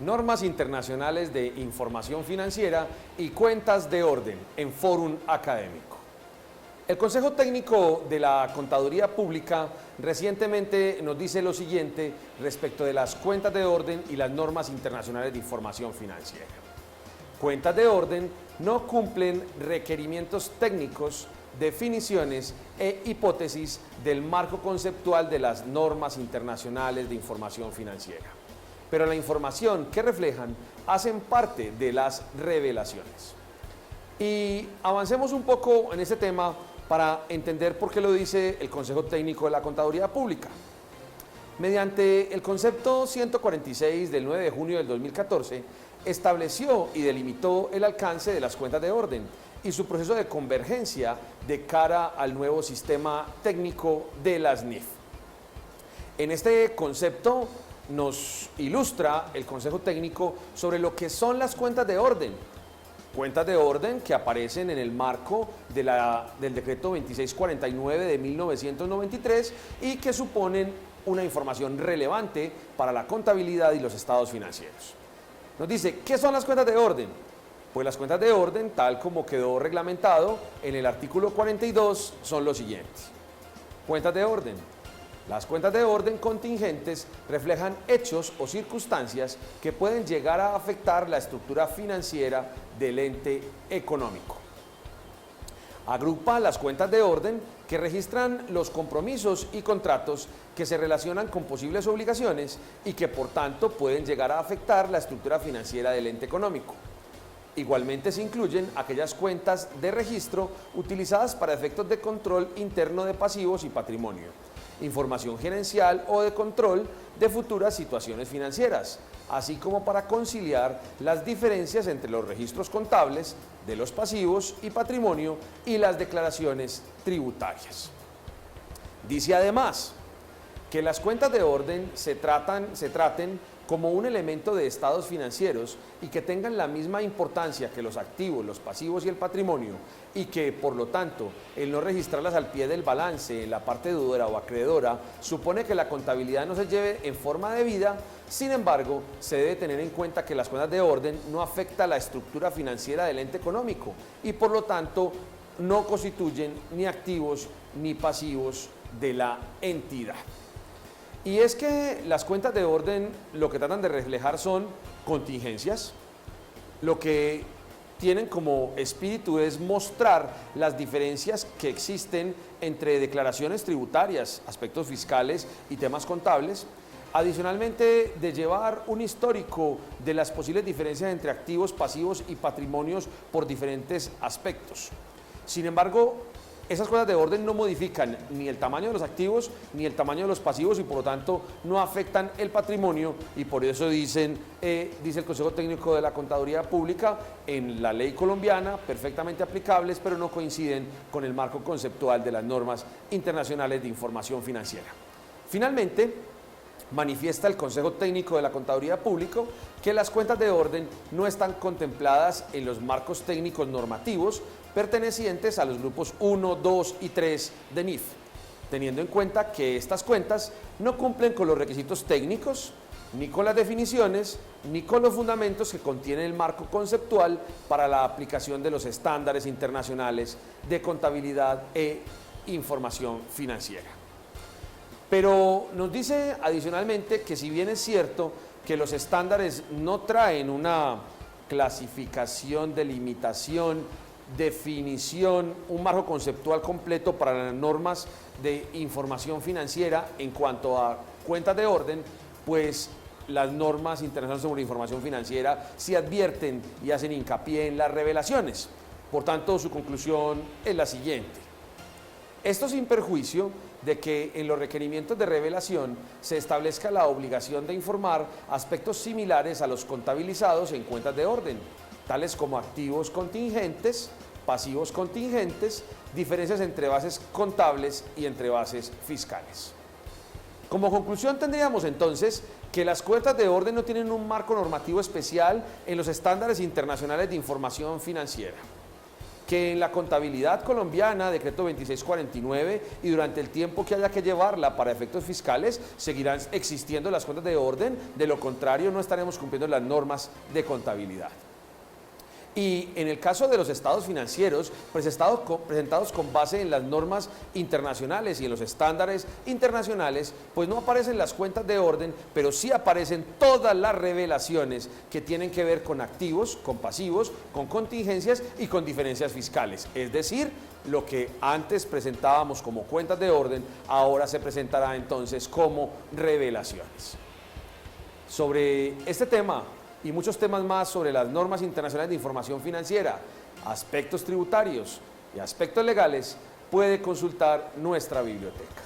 Normas internacionales de información financiera y cuentas de orden en Fórum Académico. El Consejo Técnico de la Contaduría Pública recientemente nos dice lo siguiente respecto de las cuentas de orden y las normas internacionales de información financiera. Cuentas de orden no cumplen requerimientos técnicos, definiciones e hipótesis del marco conceptual de las normas internacionales de información financiera, pero la información que reflejan hacen parte de las revelaciones. Y avancemos un poco en este tema para entender por qué lo dice el Consejo Técnico de la Contaduría Pública. Mediante el concepto 146 del 9 de junio del 2014, estableció y delimitó el alcance de las cuentas de orden y su proceso de convergencia de cara al nuevo sistema técnico de las NIF. En este concepto nos ilustra el Consejo Técnico sobre lo que son las cuentas de orden. Cuentas de orden que aparecen en el marco del decreto 2649 de 1993 y que suponen una información relevante para la contabilidad y los estados financieros. Nos dice, ¿qué son las cuentas de orden? Pues las cuentas de orden, tal como quedó reglamentado en el artículo 42, son los siguientes. Cuentas de orden. Las cuentas de orden contingentes reflejan hechos o circunstancias que pueden llegar a afectar la estructura financiera del ente económico. Agrupa las cuentas de orden que registran los compromisos y contratos que se relacionan con posibles obligaciones y que por tanto pueden llegar a afectar la estructura financiera del ente económico. Igualmente se incluyen aquellas cuentas de registro utilizadas para efectos de control interno de pasivos y patrimonio, información gerencial o de control de futuras situaciones financieras, así como para conciliar las diferencias entre los registros contables de los pasivos y patrimonio y las declaraciones tributarias. Dice además que las cuentas de orden se traten como un elemento de estados financieros y que tengan la misma importancia que los activos, los pasivos y el patrimonio, y que, por lo tanto, el no registrarlas al pie del balance en la parte deudora o acreedora supone que la contabilidad no se lleve en forma debida. Sin embargo, se debe tener en cuenta que las cuentas de orden no afectan la estructura financiera del ente económico y, por lo tanto, no constituyen ni activos ni pasivos de la entidad. Y es que las cuentas de orden lo que tratan de reflejar son contingencias. Lo que tienen como espíritu es mostrar las diferencias que existen entre declaraciones tributarias, aspectos fiscales y temas contables. Adicionalmente, de llevar un histórico de las posibles diferencias entre activos, pasivos y patrimonios por diferentes aspectos. Sin embargo, esas cuentas de orden no modifican ni el tamaño de los activos ni el tamaño de los pasivos y por lo tanto no afectan el patrimonio y por eso dice el Consejo Técnico de la Contaduría Pública en la ley colombiana perfectamente aplicables, pero no coinciden con el marco conceptual de las normas internacionales de información financiera. Finalmente, manifiesta el Consejo Técnico de la Contaduría Pública que las cuentas de orden no están contempladas en los marcos técnicos normativos pertenecientes a los grupos 1, 2 y 3 de NIF, teniendo en cuenta que estas cuentas no cumplen con los requisitos técnicos, ni con las definiciones, ni con los fundamentos que contiene el marco conceptual para la aplicación de los estándares internacionales de contabilidad e información financiera. Pero nos dice adicionalmente que si bien es cierto que los estándares no traen una clasificación, delimitación, definición, un marco conceptual completo para las normas de información financiera en cuanto a cuentas de orden, pues las normas internacionales sobre información financiera sí advierten y hacen hincapié en las revelaciones. Por tanto, su conclusión es la siguiente. Esto sin perjuicio de que en los requerimientos de revelación se establezca la obligación de informar aspectos similares a los contabilizados en cuentas de orden, tales como activos contingentes, pasivos contingentes, diferencias entre bases contables y entre bases fiscales. Como conclusión tendríamos entonces que las cuentas de orden no tienen un marco normativo especial en los estándares internacionales de información financiera. que en la contabilidad colombiana, decreto 2649, y durante el tiempo que haya que llevarla para efectos fiscales, seguirán existiendo las cuentas de orden, de lo contrario no estaremos cumpliendo las normas de contabilidad. Y en el caso de los estados financieros, presentados con base en las normas internacionales y en los estándares internacionales, pues no aparecen las cuentas de orden, pero sí aparecen todas las revelaciones que tienen que ver con activos, con pasivos, con contingencias y con diferencias fiscales. Es decir, lo que antes presentábamos como cuentas de orden, ahora se presentará entonces como revelaciones. Sobre este tema y muchos temas más sobre las normas internacionales de información financiera, aspectos tributarios y aspectos legales, puede consultar nuestra biblioteca.